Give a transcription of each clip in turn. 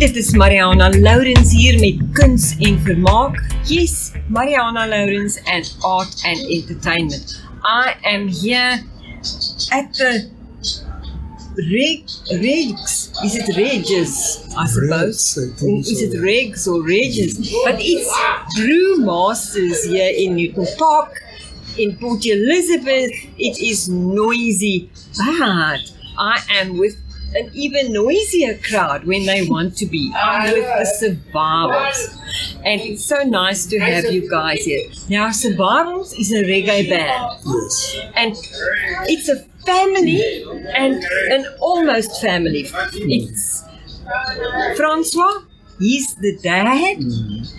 dit is Marianah Lourens hier met Kuns en Vermaak. Yes, Marianah Lourens and Art and Entertainment. I am here at the Regs. Is it Regs, I suppose? Is it Regs or Regs? But it's Brewmasters here in Newton Park, in Port Elizabeth. It is noisy, but I am with an even noisier crowd when they want to be. I'm with the Survivals. And it's so nice to have you guys here. Now, Survivals is a reggae band. Yes. And it's a family and an almost family. It's Francois, he's the dad,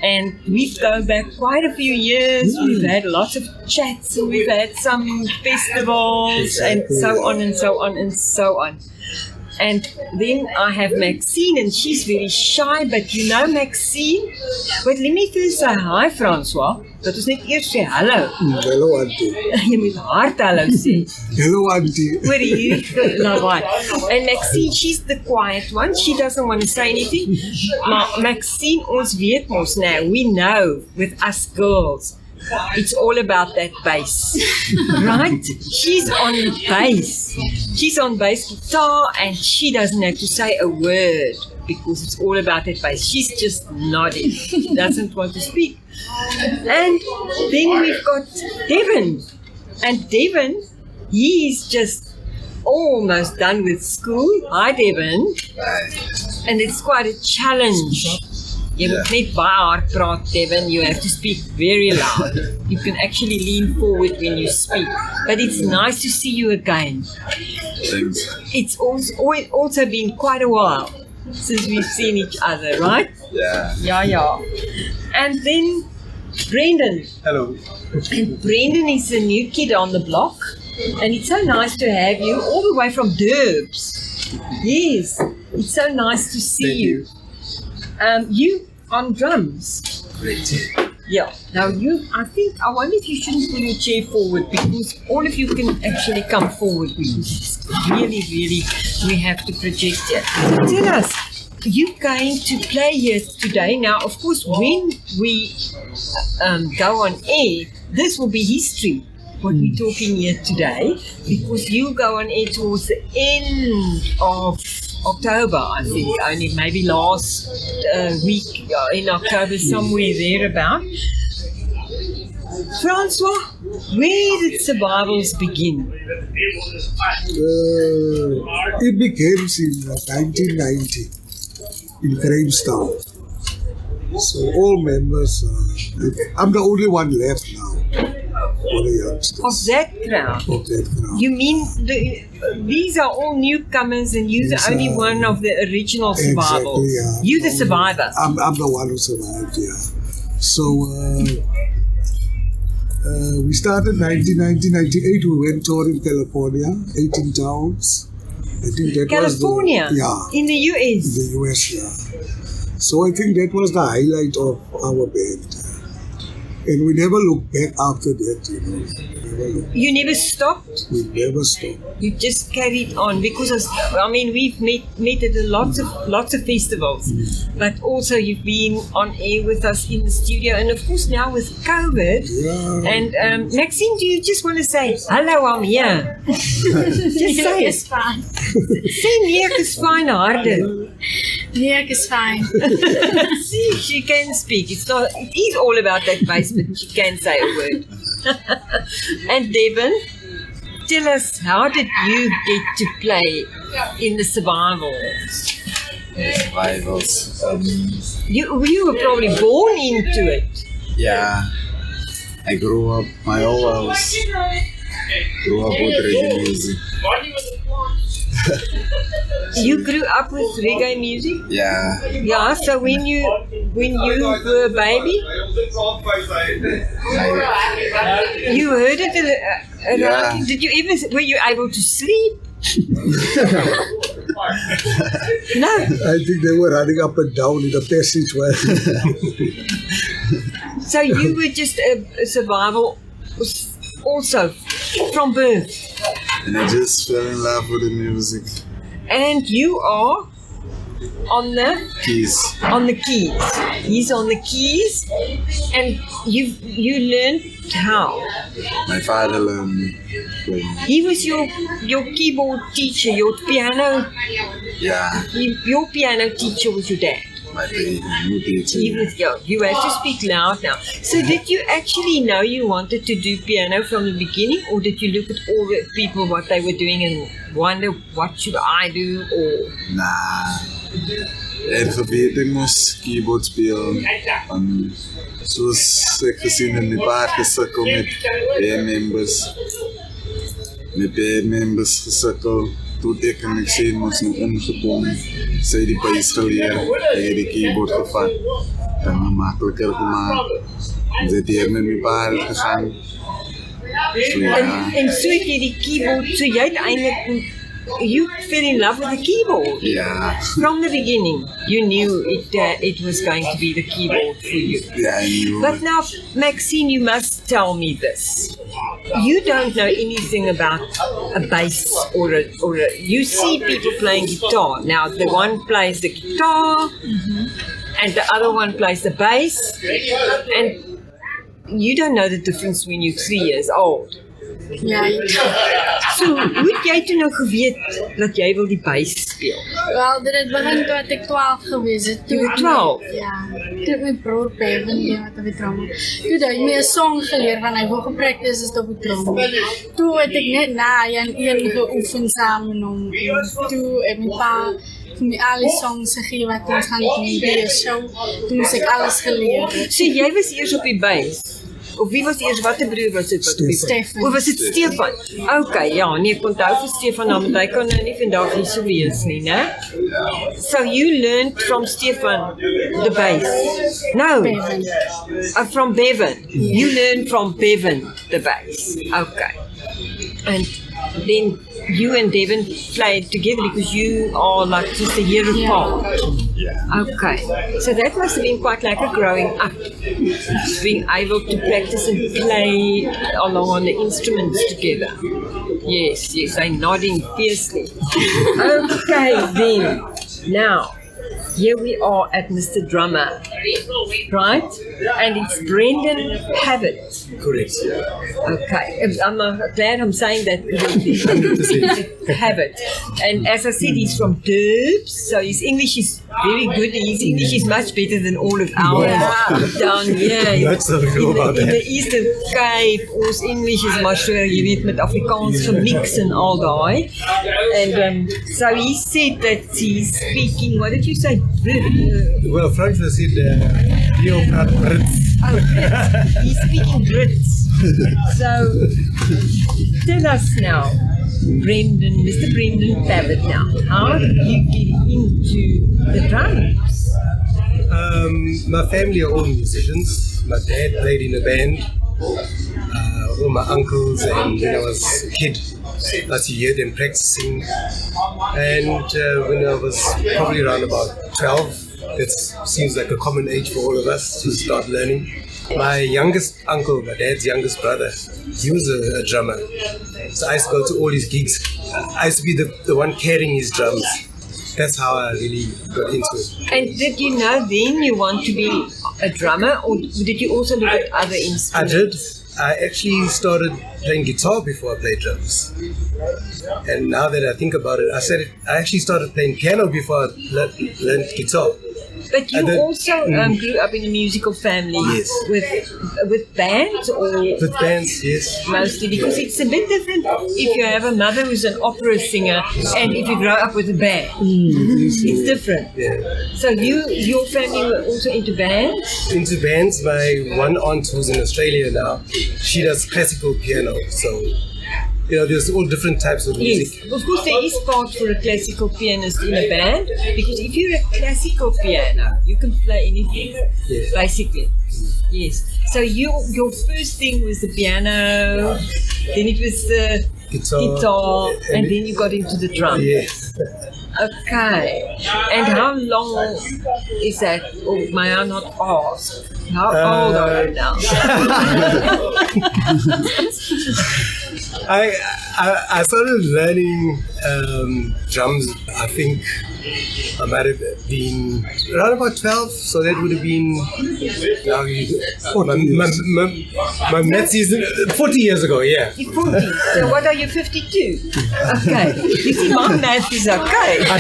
and we've gone back quite a few years. We've had lots of chats, and we've had some festivals, and so on and so on and so on. And then I have Maxine, and she's very shy, but you know Maxine. But let me first say hi, Francois. Dat is net eers sê hallo. Hello, auntie. Jy moet hard hallo sê. Hello, auntie. Hoor hier, lawaai. And Maxine, she's the quiet one. She doesn't want to say anything. Maar Maxine, ons weet mos nou, we know with us girls, it's all about that bass, right? She's on bass. She's on bass guitar, and she doesn't have to say a word because it's all about that bass. She's just nodding, doesn't want to speak. And then we've got Devin. And Devin, he's just almost done with school. Hi, Devin. And it's quite a challenge. Jy moet net baie hard praat, Devin. You have to speak very loud. You can actually lean forward when you speak. But it's nice to see you again. Thanks. It's also been quite a while since we've seen each other, right? Yeah. Yeah. And then Brendan. Hello. And Brendan is a new kid on the block. And it's so nice to have you all the way from Durbs. Yes. It's so nice to see you. You on drums. Great. Yeah. Now I wonder if you shouldn't pull your chair forward, because all of you can actually come forward, because it's really, we have to project here. Tell us, you going to play here today. Now, of course, when we go on air, this will be history, what we're talking here today, because you go on air towards the end of October, I think, only maybe last week in October, somewhere thereabout. Francois, where did Survivals begin? It began in 1990 in Grahamstown. So all members, I'm the only one left now for the youngsters. Of that crowd? Of that crowd. You mean these are all newcomers, and you're the only one of the original Survivals? Exactly, yeah. You're the survivor? I'm the one who survived, yeah. So we started 1998. We went touring California, 18 towns. I think that California? Was in the US? In the US, yeah. So I think that was the highlight of our band. And we never looked back after that, you know. You never stopped? We never stopped. You just carried on, because we've met at lots of festivals, but also you've been on air with us in the studio, and of course now with COVID. Yeah. And Maxine, do you just want to say hello? I'm here. Just say it. Fine. Say Neek is fine, harder. Neek is fine. See, she can speak. It is all about that bass, but she can say a word. And Devin, tell us, how did you get to play in the Survivals? You were probably born into it. Yeah. I grew up, my whole house grew up with reggae music. You grew up with reggae music? Yeah. Yeah, so when you were a baby, you heard it around. Yeah. Did you ever, were you able to sleep? No. I think they were running up and down in the passageway. So you were just a survival also from birth? And I just fell in love with the music. And you are on the keys. on the keys. He's on the keys, and you learned how. My father learned me playing. He was your keyboard teacher, your piano. Yeah, Your piano teacher was your dad. my teacher. He was young. You have to speak loud now. So did you actually know you wanted to do piano from the beginning, or did you look at all the people what they were doing and wonder what should I do? Or Nah, ek geweet ek moes keyboard speel. Soos ek gesien in die paar gesukkel met band members gesukkel. Toe ek en ek sê moes nou ingekom. Sy die base geleer, hy het die keyboard gevat. Dan makkelijker gemaakt. En sy het hier met my paar gegaan. So ja. en so het jy die keyboard, so jy het eintlik you fell in love with the keyboard. Ja. From the beginning, you knew it was going to be the keyboard for you. Ja, I knew. But now, Maxine, you must tell me this. You don't know anything about a bass or a you see people playing guitar. Now, the one plays the guitar, and the other one plays the bass, and you don't know the difference when you're 3 years old. Ja, So, hoe het jy toe nou geweet dat jy wil die bass speel? wel, dit het begin toe ek 12 gewees het. Jy was 12? Ja, toe my broer Bevan, die wat op die trommel. Toe het hy my 'n song geleer van hy wou gepractice is op die trommel. Toe het ek net na een geoefen saam met hom. En toe het my pa vir my al die songs gegee wat ons gaan doen by 'n show. Toe moes ek alles geleer. So, jy was eers op die bass? Of wie was eers, wat 'n broer was dit wat op die Stefan. Of was dit Stefan? Okay, ja, nee, ek onthou vir Stefan, want hy kon nou nie vandag hier so wees nie, né? So you learned from Stefan the bass? No. Bevan. From Bevan. You learned from Bevan the bass. Okay. And then you and Devin played together because you are like just a year apart. Okay. So that must have been quite like a growing up. Being able to practice and play along on the instruments together. Yes, they're nodding fiercely. Okay, then. Now, here we are at Mr. Drummer, right? And it's Brendan Pavitt. Correct. Okay, I'm glad I'm saying that correctly. Pavitt. And as I said, he's from Durbs, so his English is very good. His English is much better than all of ours down here. That's so cool about in that. the Eastern Cape, ons English is maar so, jy weet, met Afrikaans gemix en al daai. And so he said that he's speaking, what did you say? Well, French was it Leopard Brits. Oh, Brits. He's speaking Brits. So, tell us now, Mr. Brendan Pavitt now, how did you get into the drums? My family are all musicians. My dad played in a band. All my uncles, and when I was a kid, I used to hear them practicing. And when I was probably around about 12, that seems like a common age for all of us to start learning. My youngest uncle, my dad's youngest brother, he was a drummer. So I used to go to all his gigs. I used to be the one carrying his drums. That's how I really got into it. And did you know then you want to be a drummer, or did you also look at other instruments? I did. I actually started playing guitar before I played drums. And now that I think about it, I actually started playing piano before I learned guitar. But you also grew up in a musical family. Yes. With bands, or With bands, yes. mostly, because it's a bit different if you have a mother who's an opera singer and if you grow up with a band. It's different. Yeah. So your family were also into bands? Into bands, my one aunt who's in Australia now, she does classical piano. So, there's all different types of music. Yes, of course there is part for a classical pianist in a band, because if you're a classical piano, you can play anything, basically. Yes. So your first thing was the piano, then it was the guitar, and then you got into the drum. Yes. Okay. And how long is that? Oh, may I not ask? How old are you now? I started learning Drums, I think I might have been around about 12, so that would have been my maths is 40 years ago, yeah. You're 40. So what are you, 52? Okay. You see, my math is okay. I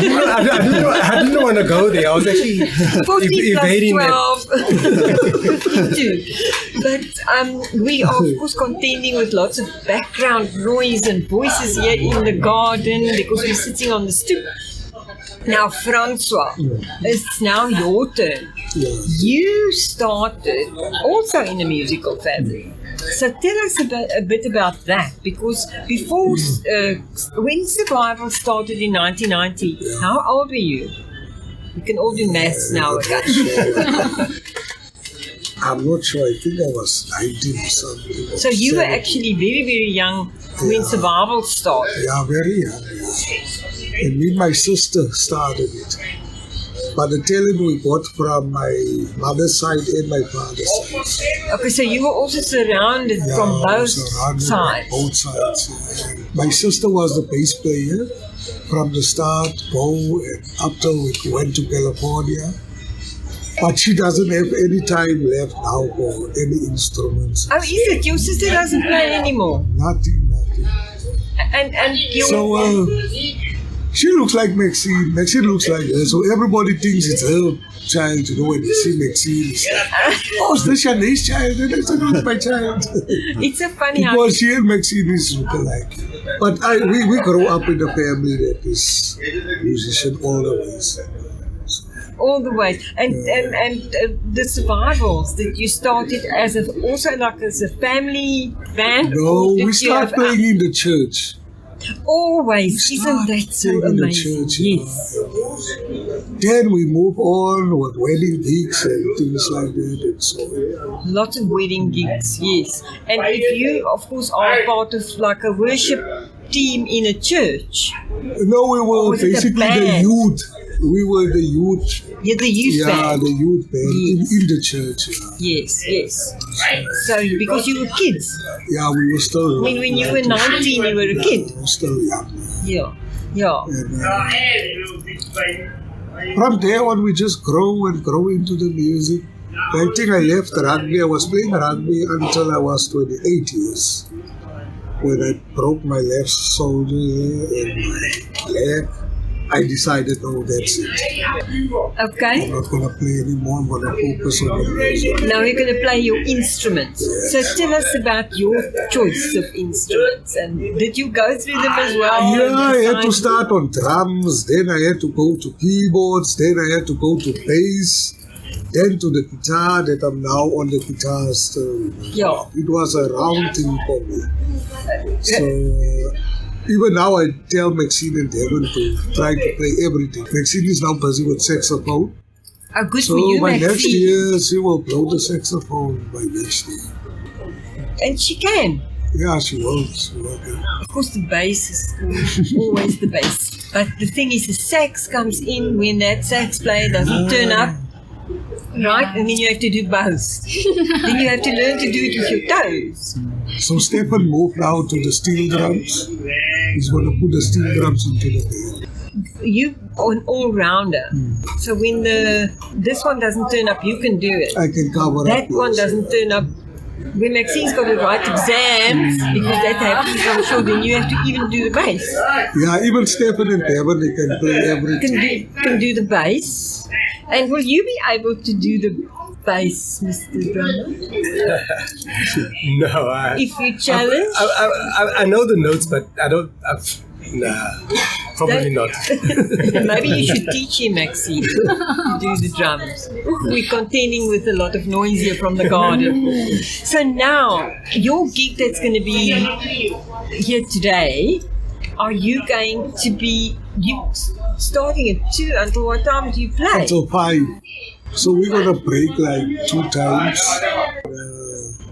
didn't want to go there. I was actually 40 evading plus 12, 52. But we are, of course, contending with lots of background noise and voices here in the garden because we're sitting on the stoop. Now, Francois, it's now your turn. You started also in a musical family. So tell us a bit about that, because before, when Survival started in 1990, how old were you? We can all do maths now, okay? I'm not sure. I think I was 19 or something. So you were actually very, very young when Survival started. Yeah, very young. Yeah. And me and my sister started it. But the talent we got from my mother's side and my father's side. Okay, so you were also surrounded from both sides. Both sides. Yeah. My sister was the bass player from the start, and up till we went to California. But she doesn't have any time left now for any instruments. Oh, is it? Your sister doesn't play anymore? Nothing. And you... So, she looks like Maxine. Maxine looks like her. So everybody thinks it's her child. You know, when they see Maxine, it's like, oh, is this Shanae's child? And I said, no, it's my child. It's so funny because she and Maxine is alike. But we grew up in a family that is musician all the way. All the way, and the Survivals that you started as also like as a family band. No, we started playing in the church. Always, isn't that so amazing? The church, yes. Then we move on with wedding gigs and things like that, and so lots of wedding gigs, yes. And if you, of course, are part of like a worship team in a church. No, we were basically the youth. We were the youth. Yeah, the youth band. Yeah, the youth band yes. in the church. Yeah. Yes. So, because you were kids. Yeah, we were still. I mean, when you were 19, you were a kid. We were still young. Yeah. And, from there on, we just grow into the music. I think I left rugby. I was playing rugby until I was 28 years. When I broke my left shoulder and my leg. I decided, no, that's it. Okay. I'm not going to play anymore. I'm going to focus on the music. Now you're going to play your instruments. Yes. So tell us about your choice of instruments. And did you go through them as well? Yeah, I had to start on drums. Then I had to go to keyboards. Then I had to go to bass. Then to the guitar, that I'm now on the guitar still. Yeah. It was a round thing for me. So... even now, I tell Maxine and Devon to try to play everything. Maxine is now busy with saxophone. Oh, good for you, Maxine. So by next year, she will blow the saxophone by next year. And she can? Yeah, she will. Of course, the bass is always the bass. But the thing is, the sax comes in when that sax player doesn't turn up. Right? And then you have to do both. Then you have to learn to do it with your toes. So Stephen moved now to the steel drums. He's going to put the steel drums into the band. You are an all-rounder. So when this one doesn't turn up, you can do it. I can cover that one doesn't turn up. When Maxine's got to write exams, because that happens, I'm sure, then you have to even do the bass. Yeah, even Stephen and Devon, they can play everything. Can do the bass. And will you be able to do the bass, Mr. Drummer? No, if you challenge? I know the notes, but I don't... Nah, probably not. Maybe you should teach him, Maxine, to do the drums. We're contending with a lot of noise here from the garden. So now, your gig that's going to be here today, are you going to be starting at 2? Until what time do you play? Until 5. So we're going to break like 2 times.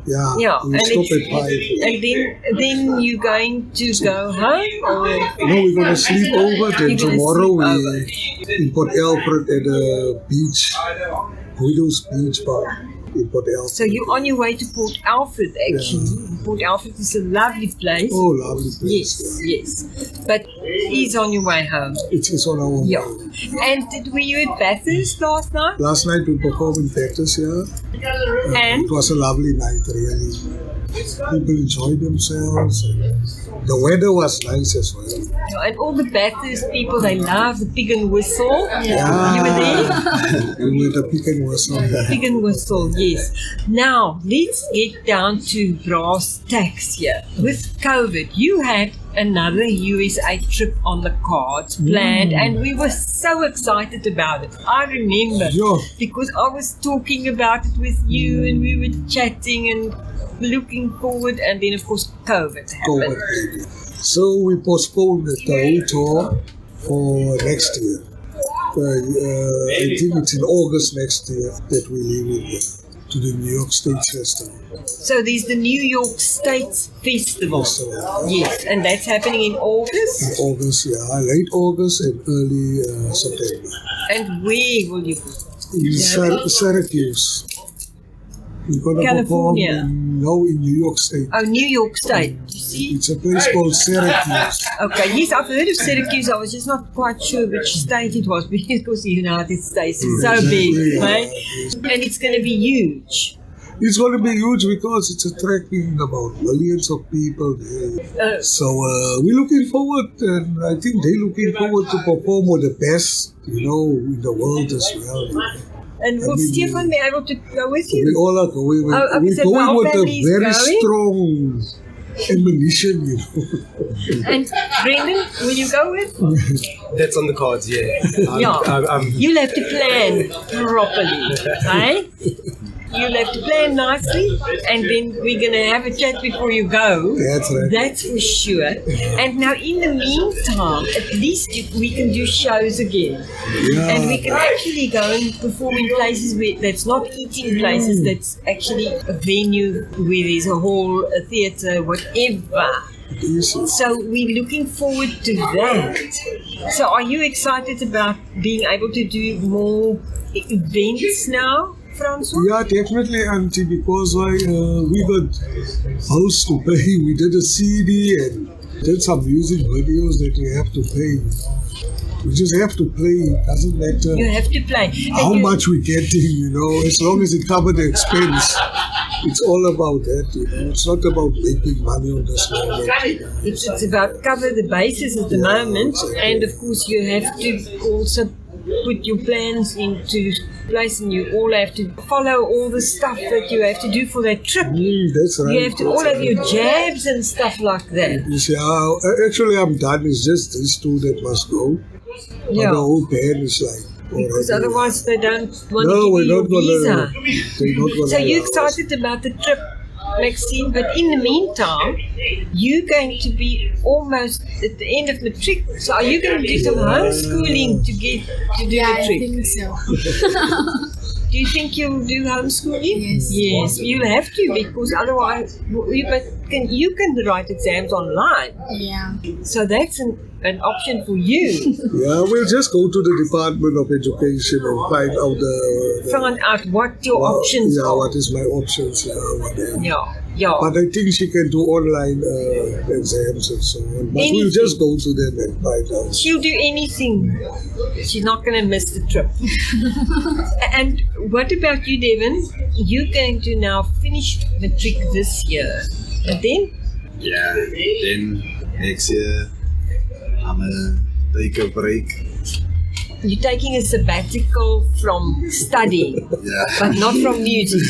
Yeah, we stop at 5. And then you're going to go home? Or? No, we're going to sleep over. Then tomorrow we in Port Alfred at the beach, Widow's Beach Bar. in Port Alfred. So you're on your way to Port Alfred, actually. Port Alfred is a lovely place. Oh, lovely place. Yes. But he's on your way home. It is on our way. Yeah. And were you at Bathurst last night? Last night we performed in Bathurst, And it was a lovely night, really. People enjoyed themselves. The weather was nice as well. And all the Bathurst people, they love the pig and whistle. Yeah. You were there? We were the Pig and Whistle. Pig and whistle, yes. Now, let's get down to brass tacks here. With COVID, you had another USA trip on the cards planned, and we were so excited about it. I remember Yeah. because I was talking about it with you, and we were chatting and looking forward, and then of course COVID happened. COVID. So we postponed the whole tour for next year. I think it's in August next year that we leave to the New York State Festival. So there's the New York State Festival. So, Yes, and that's happening in August. in August, late August and early September. And where will you be? In Syracuse. We're going to perform California. in New York State. Oh, New York State. You see? It's a place called Syracuse. Okay, yes, I've heard of Syracuse. I was just not quite sure which state it was because the United States is so big, right? And it's going to be huge. It's going to be huge because it's attracting about millions of people there. So we're looking forward, and I think they're looking forward to perform with the best, in the world as well. And will Stefan be able to go with We you? all are going with, okay, we're so going our with a family is very going? strong ammunition, And Brendan, will you go with? That's on the cards, yeah. I'm You'll have to plan properly, right? You'll have to plan nicely, and then we're going to have a chat before you go. That's right. That's for sure. And now, in the meantime, at least we can do shows again. And we can actually go and perform in places that's not eating places, that's actually a venue where there's a hall, a theatre, whatever. So we're looking forward to that. So are you excited about being able to do more events now, Francois? Yeah, definitely, Auntie, because we got house to pay. We did a CD and did some music videos that we have to pay. We just have to play. It doesn't matter You have to play. how much we're getting, as long as it covers the expense. It's all about that, It's not about making money on this moment. It's about cover the bases at the moment, and of course you have to also put your plans into place, and you all have to follow all the stuff that you have to do for that trip. That's right. You have to all have your jabs and stuff like that. You see, actually, I'm done. It's just these two that must go. But the whole band is like, Because otherwise they don't want no, to we're give you not a visa. They're not gonna So you're allow us. excited about the trip, Maxine, but in the meantime, you're going to be almost at the end of matric. So are you going to do some homeschooling to do Yeah, I matric? think so. Do you think you'll do homeschooling? Yes. Yes, you'll have to, because otherwise, you can write exams online. Yeah. So that's an option for you. Yeah, we'll just go to the Department of Education and find out Find out what your options yeah, are. what is my options, whatever. Yeah. But I think she can do online exams and so on. But Anything. we'll just go to them and find out. She'll do anything. She's not going to miss the trip. And what about you, Devin? You're going to now finish matric this year. And then? Yeah, then next year I'm gonna take a break. You're taking a sabbatical from studying, Yeah. but not from music.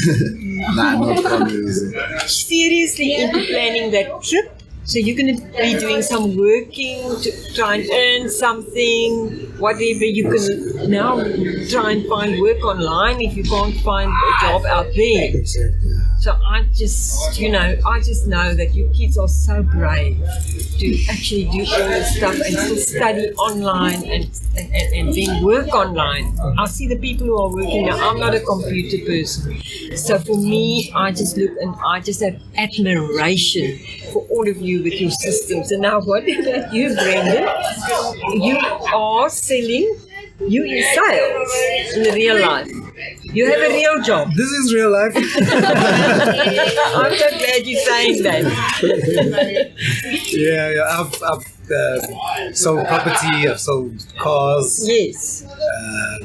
Nah, not from music. Seriously into planning that trip? So you're going to be doing some working to try and earn something, whatever. You can now try and find work online if you can't find a job out there. Exactly. So I just know that you kids are so brave to actually do all this stuff and still study online and then work online. I see the people who are working now. I'm not a computer person. So for me, I just look and I just have admiration for all of you with your systems. And now what about you, Brendan? You are selling, you in sales in the real life. You have a real job. This is real life. I'm so glad you're saying that. Yeah. I've sold property. I've sold cars. Yes.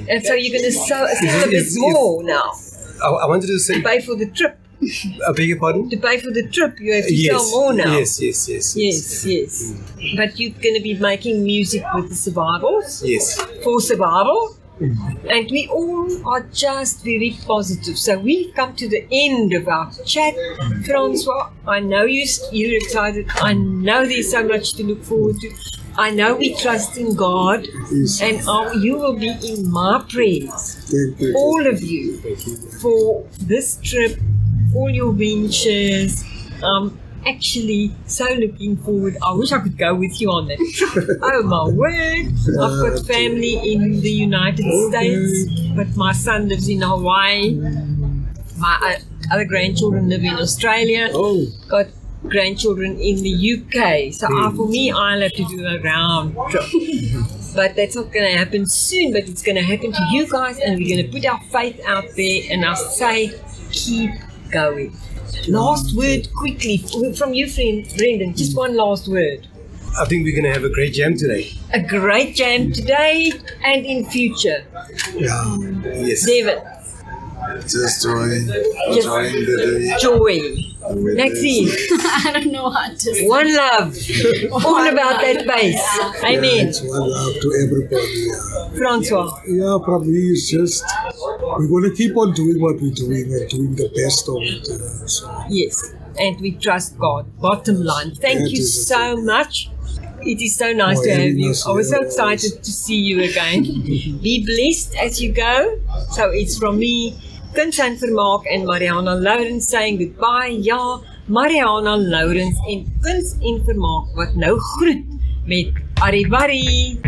And so you're going to sell a bit more now. I wanted to say. To pay for the trip. I beg your pardon? To pay for the trip, you have to sell more now. Yes. But you're going to be making music with the survivals. Yes. For survival. And we all are just very positive. So we've come to the end of our chat. Francois, I know you're excited. I know there's so much to look forward to. I know we trust in God. Yes. And you will be in my prayers. Thank you. All of you. For this trip, all your ventures. Actually so looking forward. I wish I could go with you on that trip. Oh my word. I've got family in the United States, but my son lives in Hawaii. My other grandchildren live in Australia. Got grandchildren in the UK. So for me, I'll have to do a round trip. But that's not going to happen soon, but it's going to happen to you guys, and we're going to put our faith out there, and I'll say, keep going. Last word quickly from you, Brendan. Just one last word. I think we're going to have a great jam today. A great jam today and in future. Yeah. Yes. David. Just join the day. Joy. Maxine. I don't know how to say. One love. All about that bass. Amen. It's one love to everybody. Francois. Yeah, probably it's just we're going to keep on doing what we're doing and doing the best of it. Yes, and we trust God. Bottom line. Thank you so much. It is so nice to have you. I was so excited to see you again. Be blessed as you go. So it's from me, Kuns and Vermaak and Marianah Lourens saying goodbye. Ja, Marianah Lourens en Kuns en Vermaak wat nou groet met Arrivari.